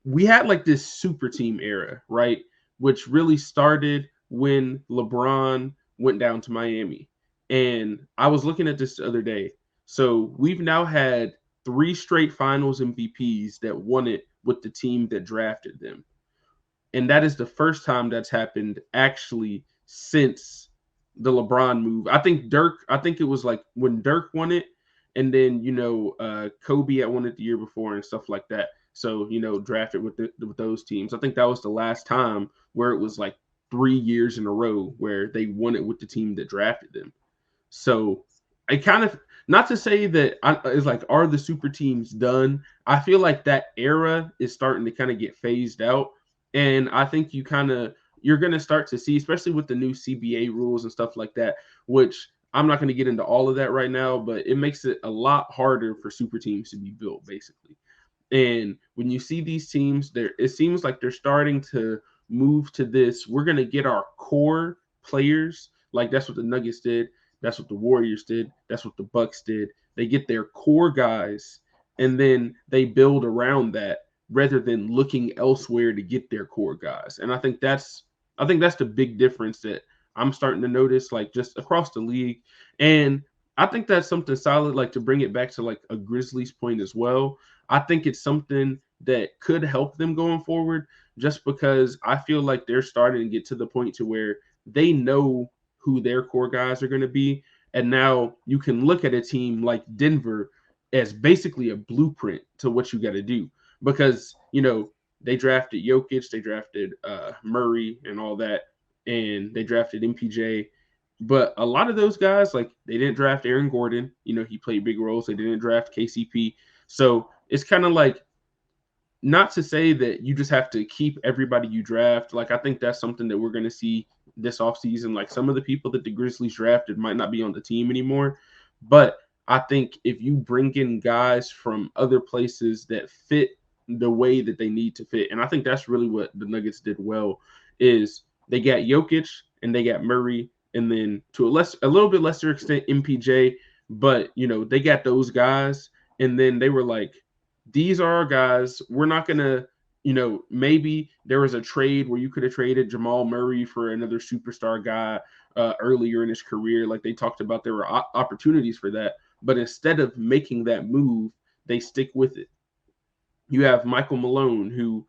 we had like this super team era, right? Which really started when LeBron went down to Miami. And I was looking at this the other day. So we've now had 3 straight finals MVPs that won it with the team that drafted them. And that is the first time that's happened actually since the LeBron move. I think it was like when Dirk won it, and then Kobe had won it the year before and stuff like that. So drafted with those teams. I think that was the last time where it was like 3 years in a row where they won it with the team that drafted them. So I kind of, not to say that it's like, are the super teams done? I feel like that era is starting to kind of get phased out. And I think you're going to start to see, especially with the new CBA rules and stuff like that, which I'm not going to get into all of that right now, but it makes it a lot harder for super teams to be built, basically. And when you see these teams, it seems like they're starting to move to this. We're going to get our core players. Like that's what the Nuggets did. That's what the Warriors did. That's what the Bucks did. They get their core guys, and then they build around that rather than looking elsewhere to get their core guys. And I think that's the big difference that I'm starting to notice, like just across the league. And I think that's something solid, like to bring it back to like a Grizzlies point as well. I think it's something that could help them going forward, just because I feel like they're starting to get to the point to where they know who their core guys are going to be. And now you can look at a team like Denver as basically a blueprint to what you got to do, because, they drafted Jokic, they drafted Murray and all that, and they drafted MPJ. But a lot of those guys, like they didn't draft Aaron Gordon. He played big roles. They didn't draft KCP. So it's kind of like, not to say that you just have to keep everybody you draft. Like I think that's something that we're going to see this offseason. Like some of the people that the Grizzlies drafted might not be on the team anymore. But I think if you bring in guys from other places that fit the way that they need to fit, and I think that's really what the Nuggets did well, is they got Jokic and they got Murray, and then to a little bit lesser extent MPJ, but they got those guys, and then they were like, these are our guys. We're not going to, maybe there was a trade where you could have traded Jamal Murray for another superstar guy earlier in his career. Like they talked about, there were opportunities for that. But instead of making that move, they stick with it. You have Michael Malone, who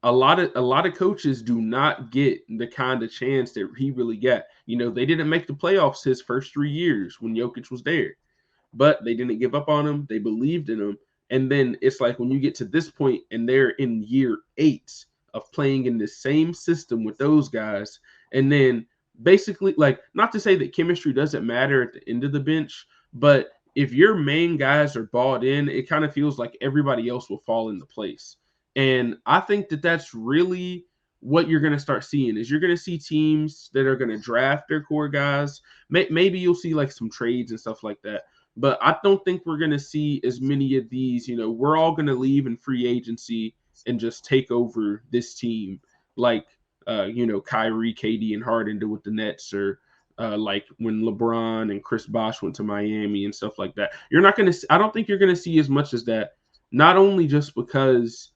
a lot of coaches do not get the kind of chance that he really got. They didn't make the playoffs his first 3 years when Jokic was there, but they didn't give up on him. They believed in him. And then it's like when you get to this point and they're in year 8 of playing in the same system with those guys, and then basically, like, not to say that chemistry doesn't matter at the end of the bench, but if your main guys are bought in, it kind of feels like everybody else will fall into place. And I think that that's really what you're going to start seeing, is you're going to see teams that are going to draft their core guys. Maybe you'll see like some trades and stuff like that. But I don't think we're going to see as many of these. We're all going to leave in free agency and just take over this team, like, Kyrie, KD, and Harden did with the Nets, or like when LeBron and Chris Bosh went to Miami and stuff like that. I don't think you're going to see as much as that, not only just because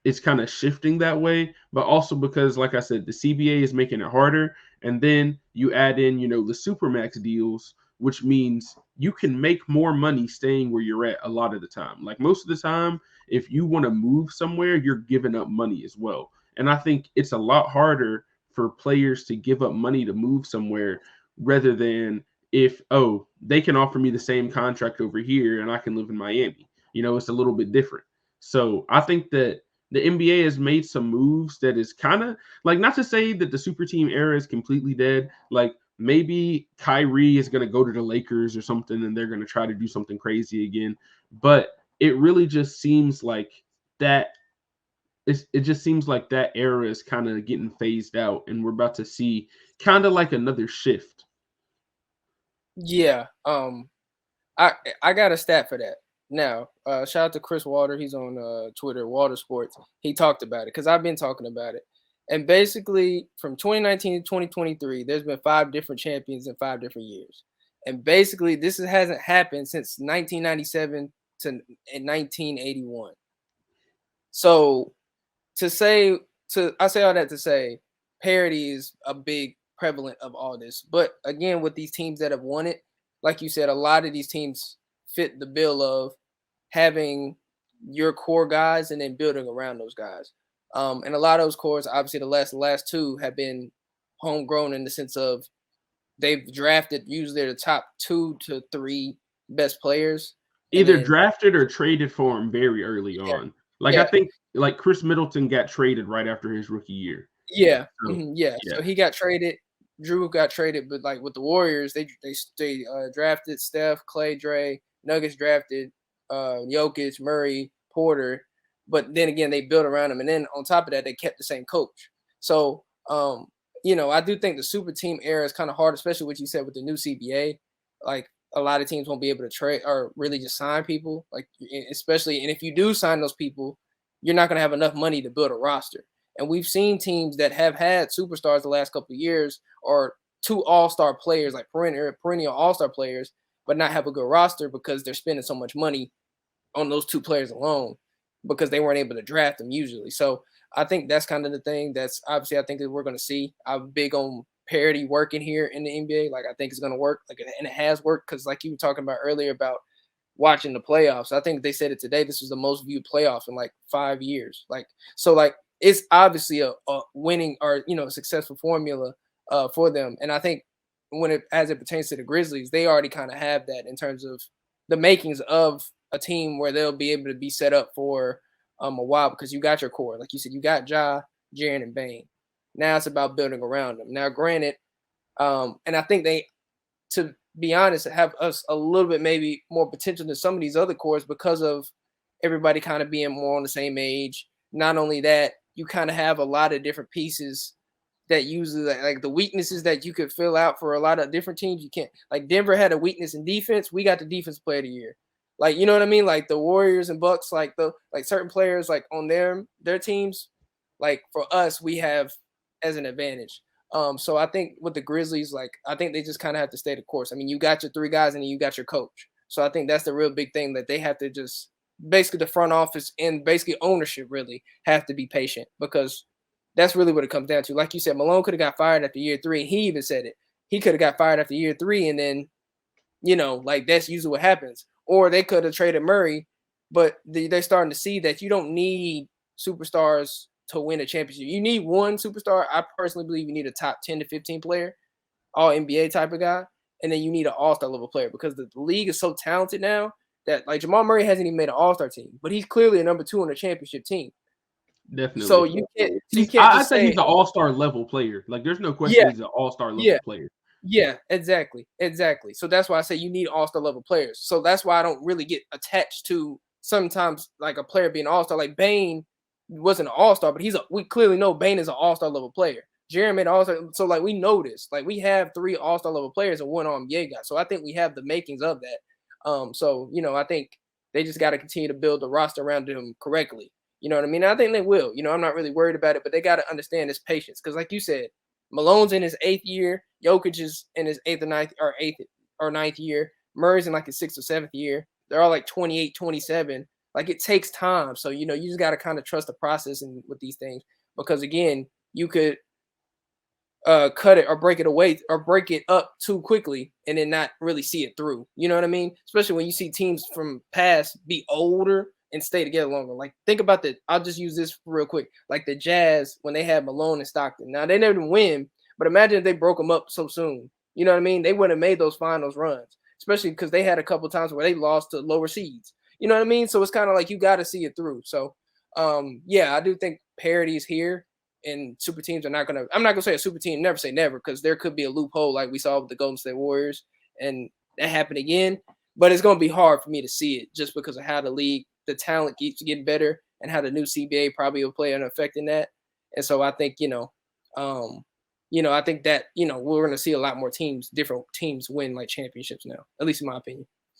it's kind of shifting that way, but also because, like I said, the CBA is making it harder. And then you add in, the Supermax deals, which means you can make more money staying where you're at a lot of the time. Like most of the time, if you want to move somewhere, you're giving up money as well. And I think it's a lot harder for players to give up money to move somewhere, rather than if, oh, they can offer me the same contract over here and I can live in Miami. It's a little bit different. So I think that the NBA has made some moves that is kind of like, not to say that the super team era is completely dead. Like maybe Kyrie is going to go to the Lakers or something and they're going to try to do something crazy again. But it really just seems like that it just seems like that era is kind of getting phased out, and we're about to see kind of like another shift. Yeah. I got a stat for that. Now, shout out to Chris Water. He's on Twitter, Water Sports. He talked about it because I've been talking about it. And basically, from 2019 to 2023, there's been 5 different champions in 5 different years. And basically, this hasn't happened since 1997 to 1981. So I say all that to say parity is a big prevalent of all this. But again, with these teams that have won it, like you said, a lot of these teams fit the bill of having your core guys and then building around those guys. And a lot of those cores, obviously, the last two have been homegrown in the sense of they've drafted usually the top 2 to 3 best players, and Either then drafted or traded for him very early yeah, on. Like I yeah, think like Chris Middleton got traded right after his rookie year. yeah, So yeah. So yeah. he got traded. Drew got traded, but like with the Warriors, they drafted Steph, Clay, Dre. Nuggets drafted Jokic, Murray, Porter, but then again they built around him, and then on top of that they kept the same coach. So I do think the super team era is kind of hard, especially what you said with the new CBA. Like a lot of teams won't be able to trade or really just sign people. Like especially, and if you do sign those people, you're not going to have enough money to build a roster. And we've seen teams that have had superstars the last couple of years or 2 all-star players, like perennial all-star players, but not have a good roster because they're spending so much money on those 2 players alone because they weren't able to draft them usually. So I think that's kind of the thing that's obviously I think that we're going to see. I'm big on parity working here in the NBA. Like I think it's going to work, like, and it has worked because like you were talking about earlier about watching the playoffs. I think they said it today. This was the most viewed playoff in like 5 years. Like it's obviously a winning or successful formula for them. And I think as it pertains to the Grizzlies, they already kind of have that in terms of the makings of a team where they'll be able to be set up for a while because you got your core, like you said, you got Ja, Jaren, and Bane. Now it's about building around them. Now, granted, and I think they, to be honest, have us a little bit maybe more potential than some of these other cores because of everybody kind of being more on the same age. Not only that, you kind of have a lot of different pieces that usually like the weaknesses that you could fill out for a lot of different teams. You can't, like Denver had a weakness in defense. We got the defense player of the year. Like, you know what I mean? Like the Warriors and Bucks, like certain players like on their teams, like for us, we have as an advantage. So I think with the Grizzlies, like I think they just kind of have to stay the course. I mean, you got your 3 guys and then you got your coach. So I think that's the real big thing that they have to just basically the front office and basically ownership really have to be patient because that's really what it comes down to. Like you said, Malone could have got fired after year 3. He even said it. He could have got fired after year 3, and then like that's usually what happens. Or they could have traded Murray, but they're starting to see that you don't need superstars to win a championship. You need one superstar. I personally believe you need a top 10 to 15 player, all NBA type of guy, and then you need an all-star level player because the league is so talented now that like Jamal Murray hasn't even made an all-star team, but he's clearly a number 2 on a championship team. So Definitely. you He's can't I'd just say he's say, an all-star level player. Like there's no question yeah, he's an all-star yeah, level player. yeah, exactly, exactly. So that's why I say you need all-star level players. So that's why I don't really get attached to sometimes like a player being all-star. Like Bane wasn't an all-star, but we clearly know Bane is an all-star level player. Jeremy all-star. So like we know this. Like we have 3 all-star level players and 1 NBA guy. So I think we have the makings of that. So I think they just got to continue to build the roster around them correctly. You know what I mean? I think they will. I'm not really worried about it, but they got to understand this patience. Because like you said, Malone's in his 8th year. Jokic is in his 8th or 9th year. Murray's in like his 6th or 7th year. They're all like 28, 27. Like it takes time. So, you just got to kind of trust the process and with these things. Because again, you could cut it or break it away or break it up too quickly and then not really see it through. You know what I mean? Especially when you see teams from past be older and stay together longer. Like think about I'll just use this real quick. Like the Jazz when they had Malone and Stockton. Now they never win, but imagine if they broke them up so soon. You know what I mean? They wouldn't have made those finals runs, especially because they had a couple times where they lost to lower seeds. You know what I mean? So it's kind of like you got to see it through. So yeah, I do think parity is here and super teams are not gonna. I'm not gonna say a super team never say never because there could be a loophole like we saw with the Golden State Warriors and that happened again. But it's gonna be hard for me to see it just because of how the talent keeps getting better, and how the new CBA probably will play an effect in that. And so I think I think that we're gonna see a lot more different teams win like championships now. At least in my opinion.